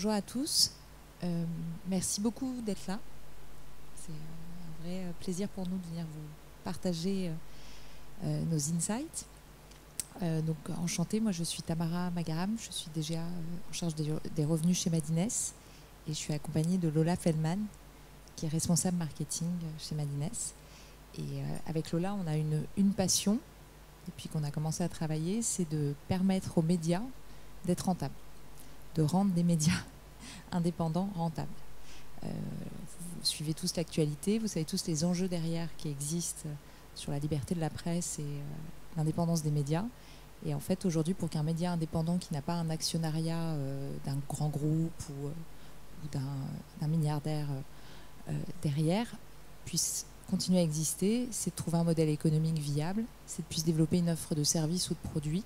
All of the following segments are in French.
bonjour à tous. Merci beaucoup d'être là. C'est un vrai plaisir pour nous de venir vous partager nos insights. Donc enchantée, moi je suis Tamara Magaram, je suis DGA en charge des revenus chez Madines et je suis accompagnée de Lola Feldman qui est responsable marketing chez Madines. Et avec Lola, on a une passion depuis qu'on a commencé à travailler, c'est de permettre aux médias d'être rentables, de rendre des médias indépendants rentables. Vous suivez tous l'actualité, vous savez tous les enjeux derrière qui existent sur la liberté de la presse et l'indépendance des médias. Et en fait, aujourd'hui, pour qu'un média indépendant qui n'a pas un actionnariat d'un grand groupe ou d'un milliardaire derrière puisse continuer à exister, c'est de trouver un modèle économique viable, c'est de puisse développer une offre de services ou de produits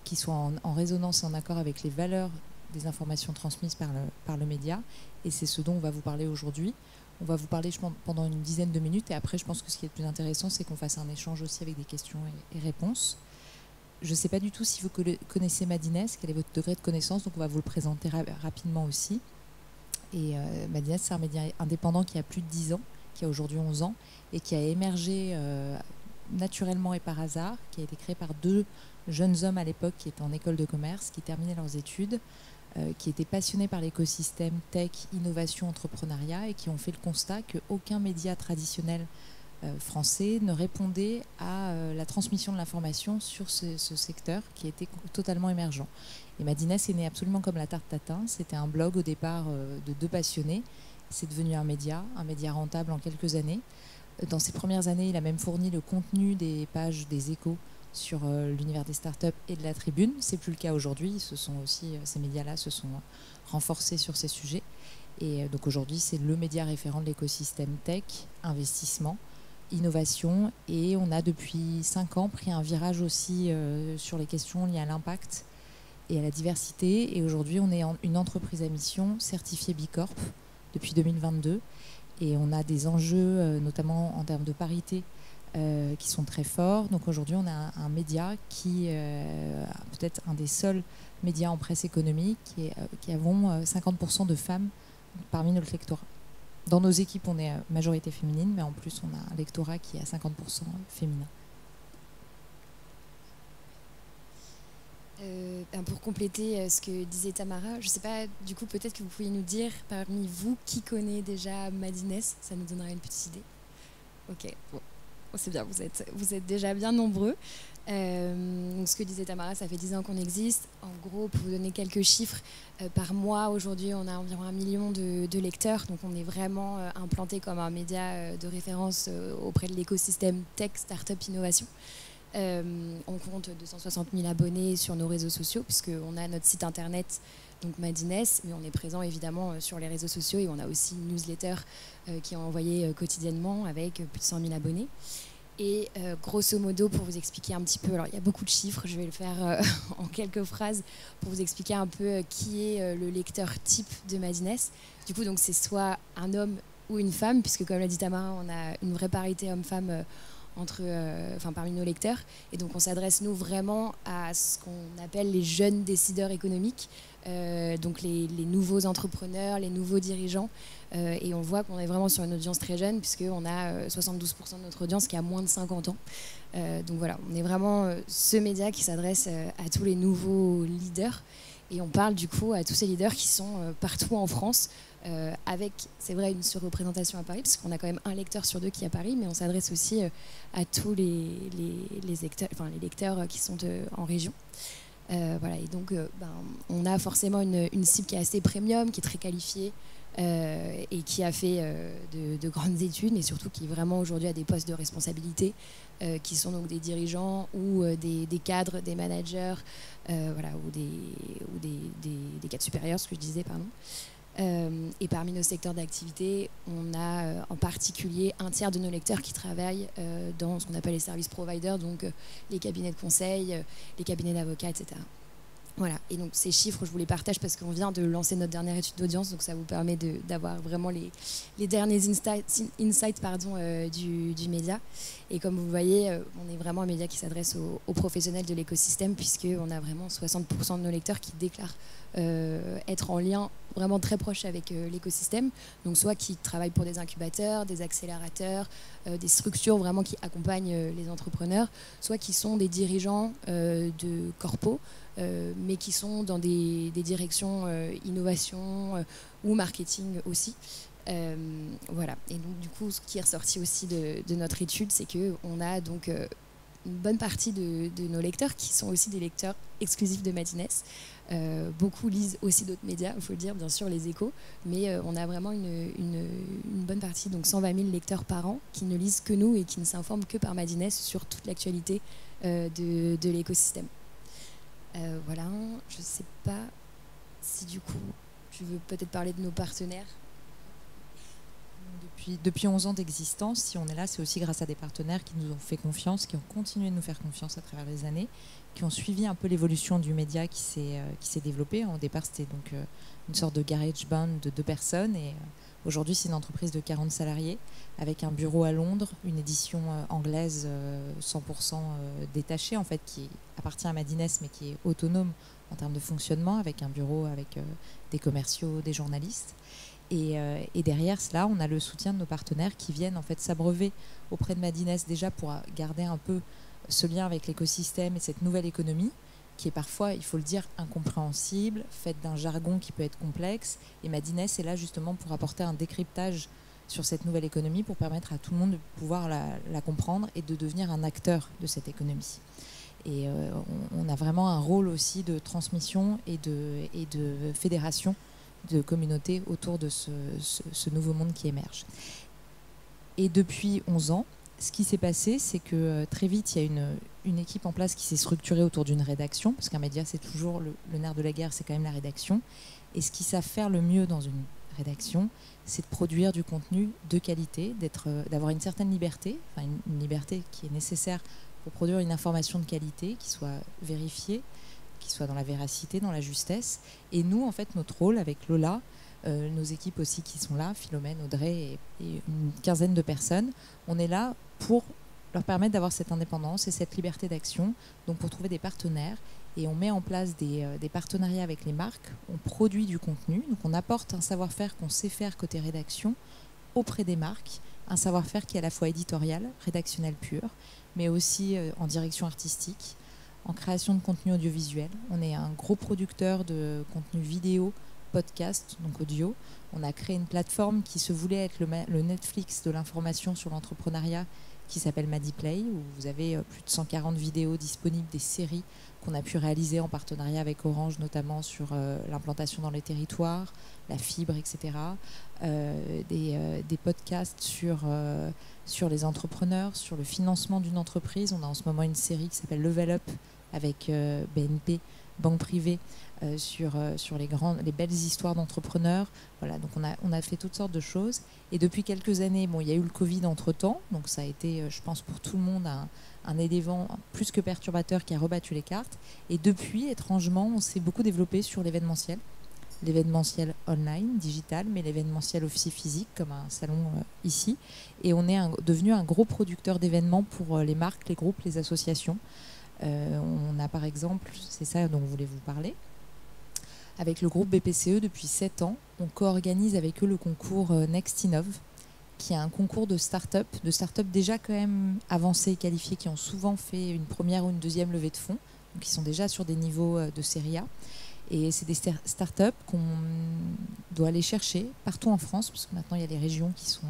qui soit en résonance et en accord avec les valeurs des informations transmises par le média. Et c'est ce dont on va vous parler aujourd'hui. On va vous parler, je pense, pendant une dizaine de minutes. Et après, je pense que ce qui est le plus intéressant, c'est qu'on fasse un échange aussi avec des questions et réponses. Je ne sais pas du tout si vous connaissez Madines, quel est votre degré de connaissance. Donc, on va vous le présenter rapidement aussi. Et Madines, c'est un média indépendant qui a plus de 10 ans, qui a aujourd'hui 11 ans, et qui a émergé naturellement et par hasard, qui a été créé par deux jeunes hommes à l'époque qui étaient en école de commerce, qui terminaient leurs études, qui étaient passionnés par l'écosystème tech, innovation, entrepreneuriat et qui ont fait le constat qu'aucun média traditionnel français ne répondait à la transmission de l'information sur ce secteur qui était totalement émergent. Et Madines est né absolument comme la tarte tatin. C'était un blog au départ de deux passionnés. C'est devenu un média rentable en quelques années. Dans ses premières années, il a même fourni le contenu des pages des Échos sur l'univers des startups et de la Tribune. C'est plus le cas aujourd'hui. Ces médias-là se sont renforcés sur ces sujets. Et donc aujourd'hui, c'est le média référent de l'écosystème tech, investissement, innovation. Et on a depuis 5 ans pris un virage aussi sur les questions liées à l'impact et à la diversité. Et aujourd'hui, on est une entreprise à mission certifiée B Corp depuis 2022. Et on a des enjeux, notamment en termes de parité, qui sont très forts. Donc aujourd'hui, on a un média qui peut-être un des seuls médias en presse économique qui avons 50% de femmes parmi notre lectorat. Dans nos équipes, on est majorité féminine, mais en plus, on a un lectorat qui est à 50% féminin. Pour compléter ce que disait Tamara, je ne sais pas, du coup, peut-être que vous pouviez nous dire, parmi vous, qui connaît déjà Madines, ça nous donnera une petite idée. Ok, bon, c'est bien, vous êtes déjà bien nombreux. Donc, ce que disait Tamara, ça fait 10 ans qu'on existe. En gros, pour vous donner quelques chiffres, par mois, aujourd'hui, on a environ 1 million de lecteurs. Donc, on est vraiment implanté comme un média de référence auprès de l'écosystème tech, start-up, innovation. On compte 260 000 abonnés sur nos réseaux sociaux, puisqu'on a notre site internet, donc Madines, mais on est présent évidemment sur les réseaux sociaux et on a aussi une newsletter qui est envoyée quotidiennement avec plus de 100 000 abonnés. Et grosso modo, pour vous expliquer un petit peu, alors il y a beaucoup de chiffres, je vais le faire en quelques phrases pour vous expliquer un peu qui est le lecteur type de Madines. Du coup, donc c'est soit un homme ou une femme, puisque comme l'a dit Tamara, on a une vraie parité homme-femme parmi nos lecteurs. Et donc on s'adresse nous vraiment à ce qu'on appelle les jeunes décideurs économiques, donc les nouveaux entrepreneurs, les nouveaux dirigeants. Et on voit qu'on est vraiment sur une audience très jeune, puisqu'on a 72% de notre audience qui a moins de 50 ans. Donc voilà, on est vraiment ce média qui s'adresse à tous les nouveaux leaders. Et on parle du coup à tous ces leaders qui sont partout en France, avec, c'est vrai, une surreprésentation à Paris, parce qu'on a quand même un lecteur sur 2 qui est à Paris, mais on s'adresse aussi à tous les lecteurs qui sont en région. Voilà, et donc on a forcément une cible qui est assez premium, qui est très qualifiée et qui a fait de grandes études, et surtout qui vraiment aujourd'hui a des postes de responsabilité, qui sont donc des dirigeants ou des cadres, des managers, ou des cadres supérieurs, ce que je disais, pardon. Et parmi nos secteurs d'activité, on a en particulier un tiers de nos lecteurs qui travaillent dans ce qu'on appelle les services providers, donc les cabinets de conseil, les cabinets d'avocats, etc. Voilà, et donc ces chiffres, je vous les partage parce qu'on vient de lancer notre dernière étude d'audience, donc ça vous permet d'avoir vraiment les derniers insights du média. Et comme vous voyez, on est vraiment un média qui s'adresse aux professionnels de l'écosystème, puisqu'on a vraiment 60% de nos lecteurs qui déclarent être en lien vraiment très proche avec l'écosystème, donc soit qui travaillent pour des incubateurs, des accélérateurs, des structures vraiment qui accompagnent les entrepreneurs, soit qui sont des dirigeants de corpos, mais qui sont dans des directions innovation ou marketing aussi. Voilà. Et donc du coup, ce qui est ressorti aussi de notre étude, c'est qu'on a donc une bonne partie de nos lecteurs qui sont aussi des lecteurs exclusifs de Madines. Beaucoup lisent aussi d'autres médias, il faut le dire, bien sûr les Échos, mais on a vraiment une bonne partie, donc 120 000 lecteurs par an, qui ne lisent que nous et qui ne s'informent que par Madines sur toute l'actualité de l'écosystème. Voilà, je ne sais pas si du coup tu veux peut-être parler de nos partenaires. Depuis 11 ans d'existence, si on est là, c'est aussi grâce à des partenaires qui nous ont fait confiance, qui ont continué de nous faire confiance à travers les années, qui ont suivi un peu l'évolution du média qui s'est développé. Au départ, c'était donc une sorte de garage band de 2 personnes et aujourd'hui, c'est une entreprise de 40 salariés avec un bureau à Londres, une édition anglaise 100% détachée, en fait, qui appartient à Madines, mais qui est autonome en termes de fonctionnement, avec un bureau avec des commerciaux, des journalistes. Et derrière cela, on a le soutien de nos partenaires qui viennent en fait s'abreuver auprès de Madines déjà pour garder un peu ce lien avec l'écosystème et cette nouvelle économie qui est parfois, il faut le dire, incompréhensible, faite d'un jargon qui peut être complexe. Et Madines est là justement pour apporter un décryptage sur cette nouvelle économie pour permettre à tout le monde de pouvoir la comprendre et de devenir un acteur de cette économie. Et on a vraiment un rôle aussi de transmission et de fédération de communautés autour de ce nouveau monde qui émerge. Et depuis 11 ans, ce qui s'est passé, c'est que très vite, il y a une équipe en place qui s'est structurée autour d'une rédaction, parce qu'un média, c'est toujours le nerf de la guerre, c'est quand même la rédaction. Et ce qu'ils savent faire le mieux dans une rédaction, c'est de produire du contenu de qualité, d'avoir une certaine liberté, enfin une liberté qui est nécessaire pour produire une information de qualité, qui soit vérifiée, qui soit dans la véracité, dans la justesse. Et nous, en fait, notre rôle avec Lola, nos équipes aussi qui sont là, Philomène, Audrey et une quinzaine de personnes, on est là pour leur permettre d'avoir cette indépendance et cette liberté d'action, donc pour trouver des partenaires. Et on met en place des partenariats avec les marques, on produit du contenu, donc on apporte un savoir-faire qu'on sait faire côté rédaction auprès des marques, un savoir-faire qui est à la fois éditorial, rédactionnel pur, mais aussi en direction artistique, en création de contenu audiovisuel. On est un gros producteur de contenu vidéo, podcast, donc audio. On a créé une plateforme qui se voulait être le Netflix de l'information sur l'entrepreneuriat qui s'appelle Madiplay, où vous avez plus de 140 vidéos disponibles, des séries qu'on a pu réaliser en partenariat avec Orange, notamment sur l'implantation dans les territoires, la fibre, etc. Des podcasts sur les entrepreneurs, sur le financement d'une entreprise. On a en ce moment une série qui s'appelle Level Up avec BNP, Banque Privée, sur les belles histoires d'entrepreneurs. Voilà, donc on a fait toutes sortes de choses. Et depuis quelques années, il y a eu le Covid entre-temps, donc ça a été, je pense, pour tout le monde un élément plus que perturbateur qui a rebattu les cartes. Et depuis, étrangement, on s'est beaucoup développé sur l'événementiel online, digital, mais l'événementiel aussi physique, comme un salon ici. Et on est devenu un gros producteur d'événements pour les marques, les groupes, les associations. On a par exemple, c'est ça dont je voulais vous parler, avec le groupe BPCE depuis 7 ans, on co-organise avec eux le concours Next Innov, qui est un concours de start-up déjà quand même avancés et qualifiés, qui ont souvent fait une première ou une deuxième levée de fonds, donc qui sont déjà sur des niveaux de série A. Et c'est des start-up qu'on doit aller chercher partout en France, parce que maintenant il y a les régions qui sont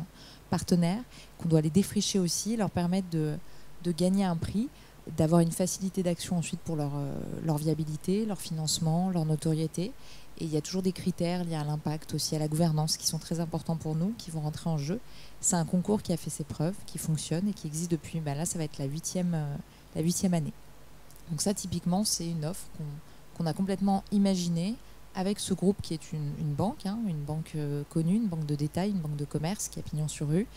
partenaires, qu'on doit aller défricher aussi, leur permettre de gagner un prix, d'avoir une facilité d'action ensuite pour leur viabilité, leur financement, leur notoriété. Et il y a toujours des critères liés à l'impact, aussi à la gouvernance, qui sont très importants pour nous, qui vont rentrer en jeu. C'est un concours qui a fait ses preuves, qui fonctionne et qui existe depuis, là ça va être la huitième année. Donc ça typiquement c'est une offre qu'on a complètement imaginée avec ce groupe qui est une banque, une banque connue, une banque de détail, une banque de commerce qui a pignon sur rue.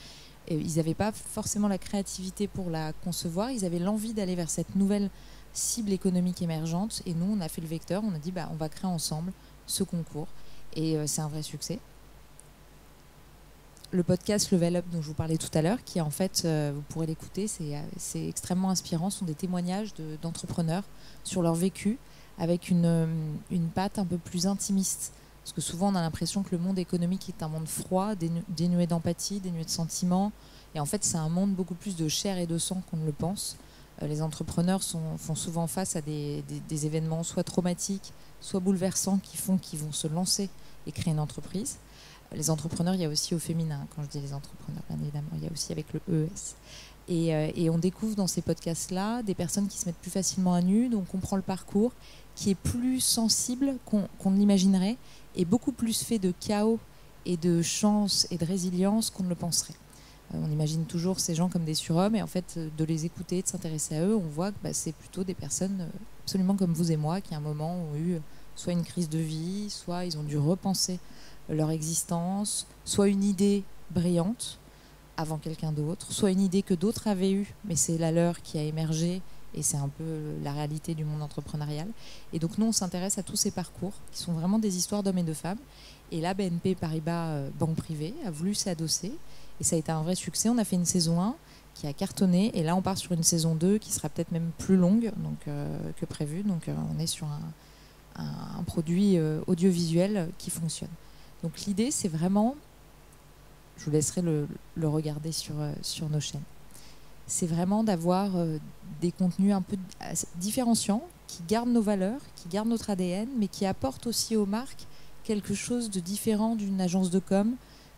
Et ils n'avaient pas forcément la créativité pour la concevoir, ils avaient l'envie d'aller vers cette nouvelle cible économique émergente. Et nous, on a fait le vecteur, on a dit on va créer ensemble ce concours. Et c'est un vrai succès. Le podcast Level Up dont je vous parlais tout à l'heure, qui en fait, vous pourrez l'écouter, c'est extrêmement inspirant. Ce sont des témoignages d'entrepreneurs sur leur vécu, avec une patte un peu plus intimiste. Parce que souvent, on a l'impression que le monde économique est un monde froid, dénué d'empathie, dénué de sentiments. Et en fait, c'est un monde beaucoup plus de chair et de sang qu'on ne le pense. Les entrepreneurs font souvent face à des événements soit traumatiques, soit bouleversants, qui font qu'ils vont se lancer et créer une entreprise. Les entrepreneurs, il y a aussi au féminin, quand je dis les entrepreneurs, bien évidemment, il y a aussi avec le ES. Et on découvre dans ces podcasts-là des personnes qui se mettent plus facilement à nu, donc on prend le parcours qui est plus sensible qu'on ne l'imaginerait, et beaucoup plus fait de chaos et de chance et de résilience qu'on ne le penserait. On imagine toujours ces gens comme des surhommes, et en fait, de les écouter, de s'intéresser à eux, on voit que c'est plutôt des personnes absolument comme vous et moi, qui à un moment ont eu soit une crise de vie, soit ils ont dû repenser leur existence, soit une idée brillante avant quelqu'un d'autre, soit une idée que d'autres avaient eue, mais c'est la leur qui a émergé, et c'est un peu la réalité du monde entrepreneurial. Et donc nous, on s'intéresse à tous ces parcours, qui sont vraiment des histoires d'hommes et de femmes. Et là, BNP Paribas, banque privée, a voulu s'adosser, et ça a été un vrai succès. On a fait une saison 1 qui a cartonné, et là, on part sur une saison 2 qui sera peut-être même plus longue que prévu. Donc on est sur un produit audiovisuel qui fonctionne. Donc l'idée, c'est vraiment, je vous laisserai le regarder sur nos chaînes, c'est vraiment d'avoir des contenus un peu différenciants, qui gardent nos valeurs, qui gardent notre ADN, mais qui apportent aussi aux marques quelque chose de différent d'une agence de com,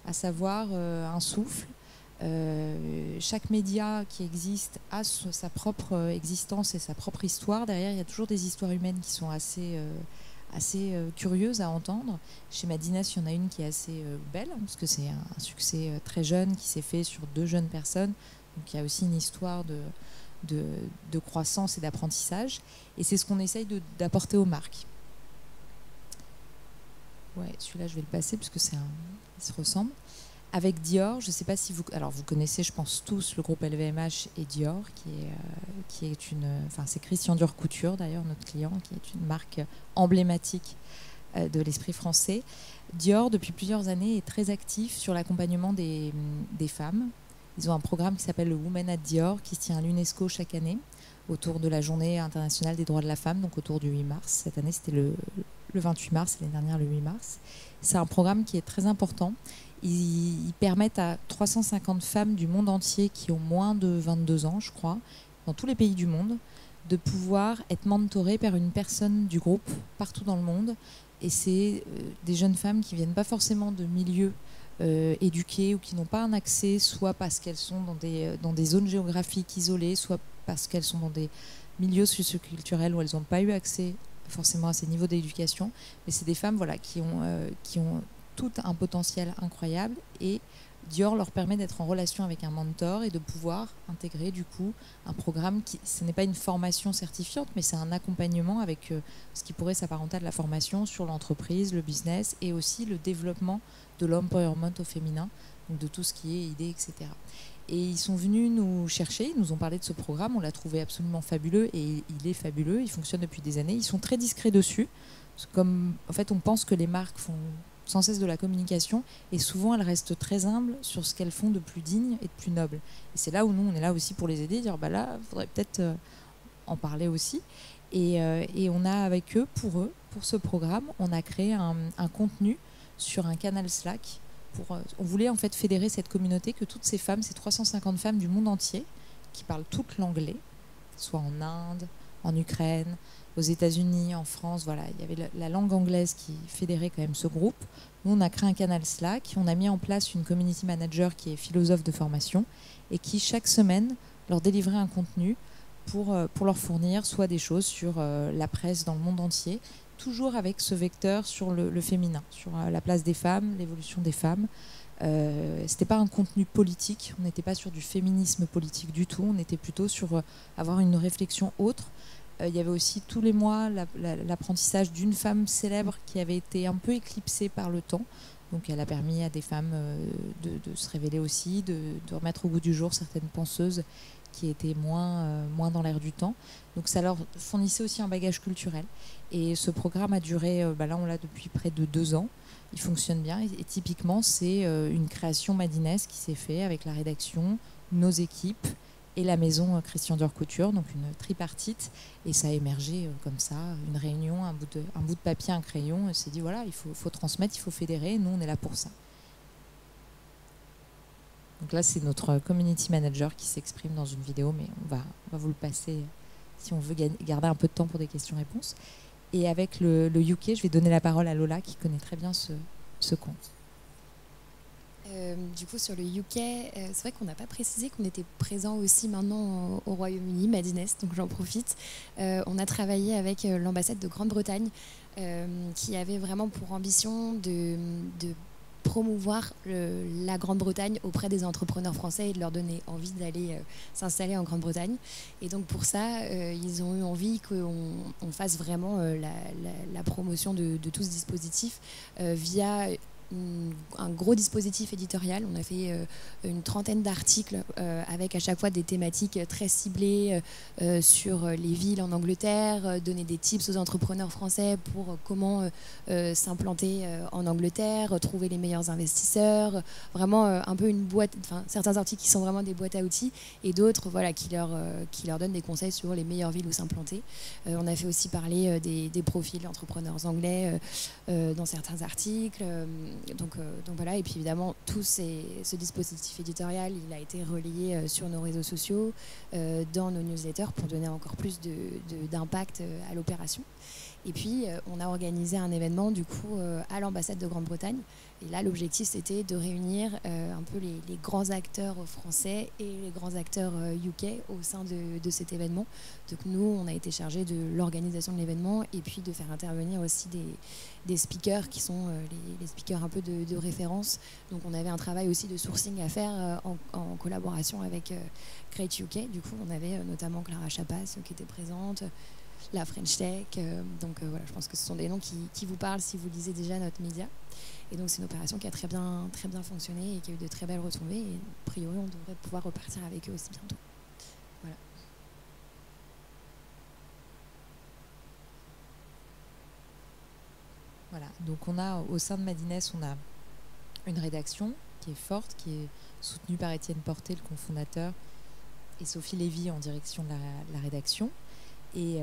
à savoir un souffle. Chaque média qui existe a sa propre existence et sa propre histoire. Derrière, il y a toujours des histoires humaines qui sont assez curieuse à entendre. Chez Madines, il y en a une qui est assez belle, parce que c'est un succès très jeune qui s'est fait sur 2 jeunes personnes. Donc il y a aussi une histoire de croissance et d'apprentissage. Et c'est ce qu'on essaye d'apporter aux marques. Ouais, celui-là, je vais le passer, parce que il se ressemble. Avec Dior, je ne sais pas si vous... Alors, vous connaissez, je pense, tous le groupe LVMH et Dior, qui est une... Enfin, c'est Christian Dior Couture, d'ailleurs, notre client, qui est une marque emblématique de l'esprit français. Dior, depuis plusieurs années, est très actif sur l'accompagnement des femmes. Ils ont un programme qui s'appelle le Women at Dior, qui se tient à l'UNESCO chaque année, autour de la Journée internationale des droits de la femme, donc autour du 8 mars. Cette année, c'était le 28 mars, l'année dernière, le 8 mars. C'est un programme qui est très important. Ils permettent à 350 femmes du monde entier qui ont moins de 22 ans, je crois, dans tous les pays du monde, de pouvoir être mentorées par une personne du groupe partout dans le monde. Et c'est des jeunes femmes qui ne viennent pas forcément de milieux éduqués, ou qui n'ont pas un accès, soit parce qu'elles sont dans des zones géographiques isolées, soit parce qu'elles sont dans des milieux socioculturels où elles n'ont pas eu accès forcément à ces niveaux d'éducation. Mais c'est des femmes qui ont tout un potentiel incroyable, et Dior leur permet d'être en relation avec un mentor et de pouvoir intégrer du coup un programme ce n'est pas une formation certifiante, mais c'est un accompagnement avec ce qui pourrait s'apparenter à de la formation sur l'entreprise, le business, et aussi le développement de l'empowerment au féminin, donc de tout ce qui est idées, etc. Et ils sont venus nous chercher, ils nous ont parlé de ce programme, on l'a trouvé absolument fabuleux, et il est fabuleux, il fonctionne depuis des années. Ils sont très discrets dessus, comme en fait on pense que les marques font sans cesse de la communication, et souvent elles restent très humbles sur ce qu'elles font de plus digne et de plus noble. Et c'est là où nous on est là aussi pour les aider, dire là il faudrait peut-être en parler aussi. Et on a avec eux, pour ce programme, on a créé un contenu sur un canal Slack. On voulait en fait fédérer cette communauté, que toutes ces femmes, ces 350 femmes du monde entier, qui parlent toutes l'anglais, soit en Inde, en Ukraine, aux États-Unis, en France, voilà, il y avait la langue anglaise qui fédérait quand même ce groupe. Nous, on a créé un canal Slack, on a mis en place une community manager qui est philosophe de formation, et qui chaque semaine leur délivrait un contenu pour leur fournir soit des choses sur la presse dans le monde entier, toujours avec ce vecteur sur le féminin, sur la place des femmes, l'évolution des femmes. C'était pas un contenu politique, on n'était pas sur du féminisme politique du tout, on était plutôt sur avoir une réflexion autre. Il y avait aussi tous les mois l'apprentissage d'une femme célèbre qui avait été un peu éclipsée par le temps. Donc elle a permis à des femmes de se révéler aussi, de remettre au goût du jour certaines penseuses qui étaient moins dans l'air du temps. Donc ça leur fournissait aussi un bagage culturel. Et ce programme a duré, là on l'a depuis près de 2 ans. Il fonctionne bien et typiquement c'est une création Madines qui s'est faite avec la rédaction, nos équipes et la maison Christian Dior Couture, donc une tripartite. Et ça a émergé comme ça, une réunion, un bout de papier, un crayon. On s'est dit voilà, il faut transmettre, il faut fédérer, nous on est là pour ça. Donc là c'est notre community manager qui s'exprime dans une vidéo, mais on va vous le passer si on veut garder un peu de temps pour des questions-réponses. Et avec le UK, je vais donner la parole à Lola qui connaît très bien ce compte. Du coup, sur le UK, c'est vrai qu'on n'a pas précisé qu'on était présent aussi maintenant au Royaume-Uni, Madines, donc j'en profite. On a travaillé avec l'ambassade de Grande-Bretagne qui avait vraiment pour ambition de promouvoir la Grande-Bretagne auprès des entrepreneurs français et de leur donner envie d'aller s'installer en Grande-Bretagne. Et donc pour ça, ils ont eu envie qu'on fasse vraiment la promotion de tout ce dispositif via un gros dispositif éditorial. On a fait une trentaine d'articles avec à chaque fois des thématiques très ciblées sur les villes en Angleterre, donner des tips aux entrepreneurs français pour comment s'implanter en Angleterre, trouver les meilleurs investisseurs, vraiment un peu une boîte, enfin certains articles qui sont vraiment des boîtes à outils et d'autres voilà, qui leur donnent des conseils sur les meilleures villes où s'implanter. On a fait aussi parler des profils d'entrepreneurs anglais dans certains articles. Donc voilà, et puis évidemment tout ce dispositif éditorial il a été relayé sur nos réseaux sociaux, dans nos newsletters pour donner encore plus d'impact à l'opération. Et puis on a organisé un événement du coup à l'ambassade de Grande-Bretagne. Et là l'objectif c'était de réunir un peu les grands acteurs français et les grands acteurs UK au sein de cet événement. Donc nous on a été chargés de l'organisation de l'événement et puis de faire intervenir aussi des speakers qui sont les speakers un peu de référence. Donc on avait un travail aussi de sourcing à faire en collaboration avec Create UK. Du coup on avait notamment Clara Chapas qui était présente, la French Tech. Donc voilà, je pense que ce sont des noms qui vous parlent si vous lisez déjà notre média. Et donc c'est une opération qui a très bien fonctionné et qui a eu de très belles retombées. Et a priori on devrait pouvoir repartir avec eux aussi bientôt. Voilà. Voilà, donc on a au sein de Madines, on a une rédaction qui est forte, qui est soutenue par Étienne Porté, le cofondateur, et Sophie Lévy en direction de la rédaction. Et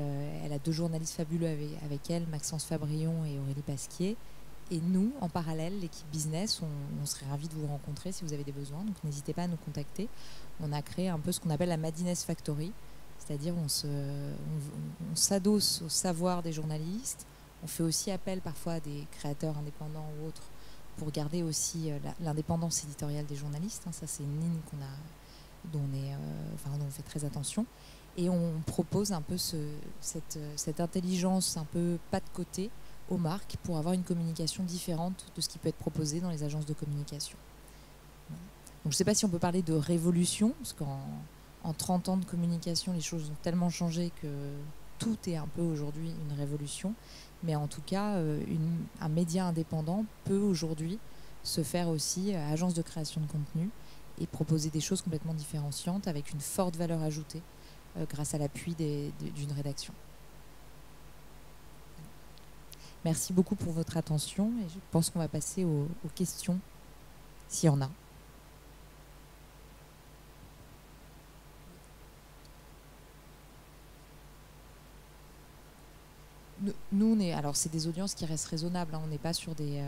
elle a 2 journalistes fabuleux avec elle, Maxence Fabrion et Aurélie Pasquier. Et nous, en parallèle, l'équipe business, on serait ravis de vous rencontrer si vous avez des besoins. Donc n'hésitez pas à nous contacter. On a créé un peu ce qu'on appelle la Madines Factory, c'est-à-dire on s'adosse au savoir des journalistes. On fait aussi appel parfois à des créateurs indépendants ou autres pour garder aussi l'indépendance éditoriale des journalistes. Ça, c'est une ligne dont on fait très attention. Et on propose un peu cette intelligence un peu pas de côté aux marques pour avoir une communication différente de ce qui peut être proposé dans les agences de communication. Donc je ne sais pas si on peut parler de révolution, parce qu'en 30 ans de communication, les choses ont tellement changé que tout est un peu aujourd'hui une révolution. Mais en tout cas, un média indépendant peut aujourd'hui se faire aussi agence de création de contenu et proposer des choses complètement différenciantes avec une forte valeur ajoutée grâce à l'appui d'une rédaction. Merci beaucoup pour votre attention et je pense qu'on va passer aux questions, s'il y en a. Nous, alors c'est des audiences qui restent raisonnables. On n'est pas sur des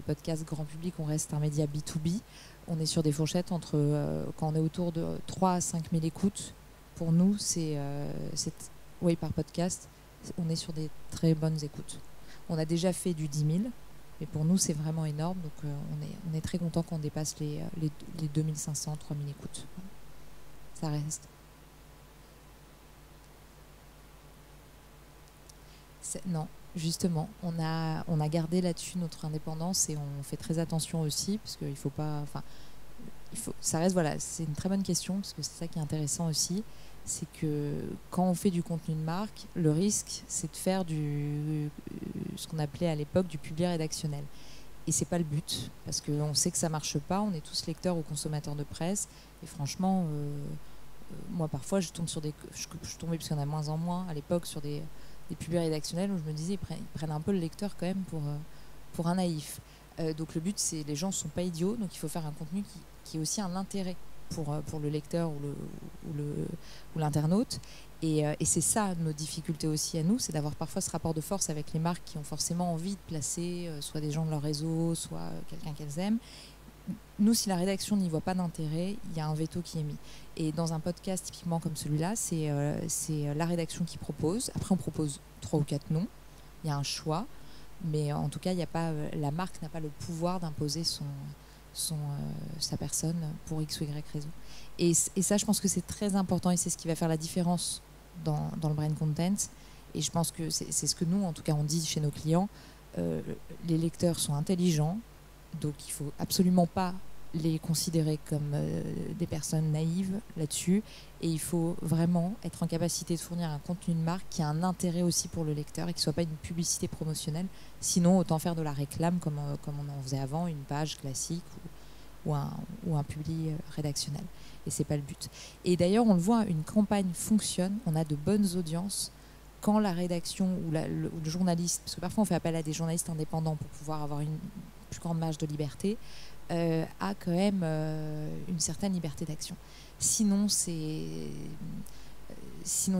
podcasts grand public, on reste un média B2B. On est sur des fourchettes entre, quand on est autour de 3 à 5 000 écoutes, pour nous, oui, par podcast, on est sur des très bonnes écoutes. On a déjà fait du 10 000, mais pour nous, c'est vraiment énorme. Donc on est très content qu'on dépasse les 2500, 3000 écoutes. Ça reste. Non, justement, on a gardé là-dessus notre indépendance et on fait très attention aussi parce qu'il faut pas. Enfin, ça reste, voilà, c'est une très bonne question parce que c'est ça qui est intéressant aussi, c'est que quand on fait du contenu de marque, le risque, c'est de faire ce qu'on appelait à l'époque du public rédactionnel. Et c'est pas le but, parce qu'on sait que ça marche pas. On est tous lecteurs ou consommateurs de presse. Et franchement, moi, parfois, je tombais, parce qu'il y en a moins en moins à l'époque, sur des pubs rédactionnels où je me disais, ils prennent un peu le lecteur quand même pour un naïf. Donc le but, c'est les gens ne sont pas idiots, donc il faut faire un contenu qui ait aussi un intérêt pour le lecteur ou l'internaute. Et c'est ça nos difficultés aussi à nous, c'est d'avoir parfois ce rapport de force avec les marques qui ont forcément envie de placer soit des gens de leur réseau, soit quelqu'un qu'elles aiment. Nous, si la rédaction n'y voit pas d'intérêt, il y a un veto qui est mis. Et dans un podcast typiquement comme celui-là, c'est la rédaction qui propose. Après, on propose 3 ou 4 noms. Il y a un choix. Mais en tout cas, la marque n'a pas le pouvoir d'imposer sa personne pour X ou Y raison. Et ça, je pense que c'est très important et c'est ce qui va faire la différence dans le brand content. Et je pense que c'est ce que nous, en tout cas, on dit chez nos clients. Les lecteurs sont intelligents, donc il ne faut absolument pas les considérer comme des personnes naïves là-dessus. Et il faut vraiment être en capacité de fournir un contenu de marque qui a un intérêt aussi pour le lecteur et qui ne soit pas une publicité promotionnelle. Sinon, autant faire de la réclame comme on en faisait avant, une page classique ou un publi rédactionnel. Et ce n'est pas le but. Et d'ailleurs, on le voit, une campagne fonctionne, on a de bonnes audiences quand la rédaction ou le journaliste, parce que parfois on fait appel à des journalistes indépendants pour pouvoir avoir une plus grande marge de liberté, a quand même une certaine liberté d'action. Sinon, il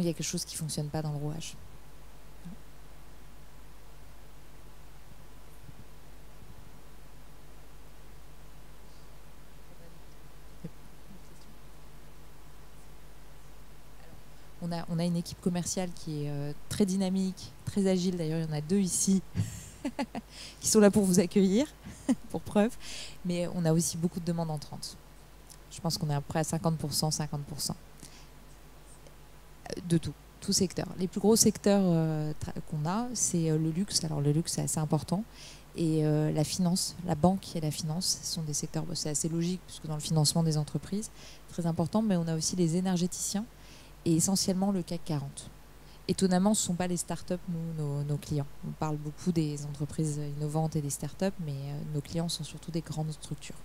y a quelque chose qui ne fonctionne pas dans le rouage. On a une équipe commerciale qui est très dynamique, très agile. D'ailleurs, il y en a 2 ici qui sont là pour vous accueillir, pour preuve. Mais on a aussi beaucoup de demandes entrantes. Je pense qu'on est à peu près à 50%, 50%. De tout secteur. Les plus gros secteurs qu'on a, c'est le luxe. Alors le luxe, c'est assez important. Et la finance, la banque et la finance, ce sont des secteurs, c'est assez logique, puisque dans le financement des entreprises, très important. Mais on a aussi les énergéticiens et essentiellement le CAC 40. Étonnamment, ce ne sont pas les startups, nos clients. On parle beaucoup des entreprises innovantes et des startups, mais nos clients sont surtout des grandes structures.